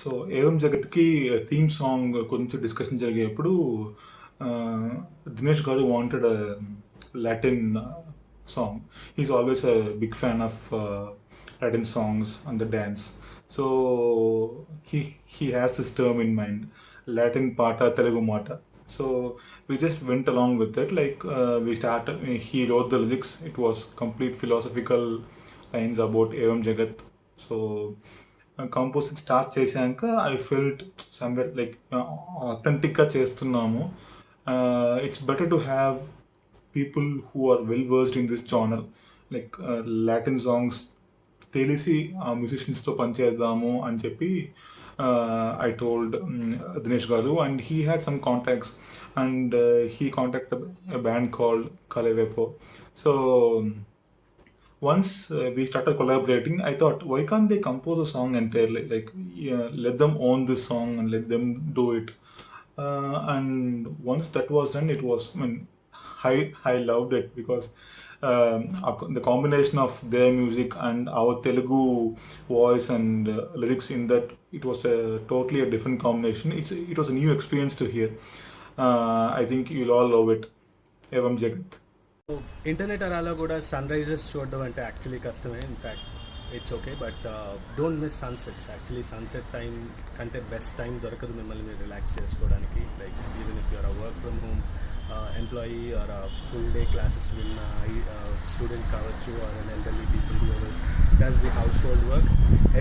So 'Evam జగత్‌కి' theme song గురించి discussion జరిగేప్పుడు దినేష్ గారు wanted Latin song. He's always a big fan of Latin songs and the dance. So he has this term in mind, Latin పాట తెలుగు మాట. So we just went along with it. Like we started. He wrote the lyrics. It was complete philosophical lines about Evam Jagat. So composing start చేశాక I felt somewhere like అథెంటిక్గా చేస్తున్నాము. It's better to have people who are well versed in this genre. Like Latin songs తెలిసి ఆ మ్యూజిషియన్స్తో పనిచేద్దాము అని చెప్పి I told Dinesh Garu, and he had some contacts, and he contacted a band called Kalevepo. So once we started collaborating, I thought, why can't they compose a song entirely? Like, yeah, let them own this song and let them do it. And once that was done, it was, I mean, I loved it because the combination of their music and our Telugu voice and lyrics in that, it was totally a different combination. It was a new experience to hear. I think you'll all love it. Evam Jagat. Internet అరాలో కూడా sun rises చూడడం అంటే actually కష్టమే. In fact it's okay, but don't miss sunsets. Actually sunset time కంటే best time దొరకదు మిమ్మల్ని మీరు relax చేసుకోవడానికి. Like even if you're work from home employee or full day classes విన్న స్టూడెంట్ కావచ్చు, or an elderly people who does the హౌస్ హోల్డ్ work,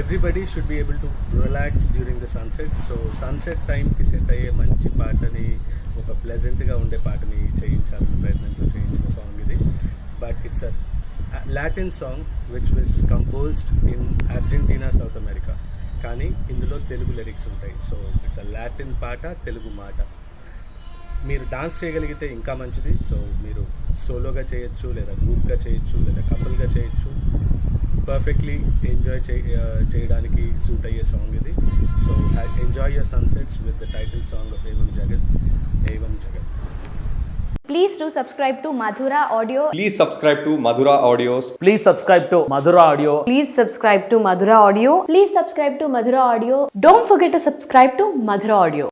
everybody should be able to relax during the sunset. So sunset టైంకి set అయ్యే మంచి పాటని, ఒక ప్లెజెంట్గా ఉండే పాటని చేయించాలని ప్రయత్నంతో చేయించిన సాంగ్ ఇది. But it's a Latin song which was composed in Argentina, south America. కానీ ఇందులో తెలుగు లిరిక్స్ ఉంటాయి. సో ఇట్స్ అ లాటిన్ పాట, తెలుగు మాట. మీరు డాన్స్ చేయగలిగితే ఇంకా మంచిది. సో మీరు సోలోగా చేయొచ్చు, లేదా గ్రూప్గా చేయొచ్చు, లేదా కపుల్గా చేయొచ్చు. పర్ఫెక్ట్లీ ఎంజాయ్ చేయడానికి సూట్ అయ్యే సాంగ్ ఇది. So enjoy your sunsets with the title song of Evam Jagat, Evam జగత్. Please do subscribe to Madhura Audio. Please subscribe to Madhura Audios. Please subscribe to Madhura Audio. Please subscribe to Madhura Audio. Please subscribe to Madhura Audio. Don't forget to subscribe to Madhura Audio.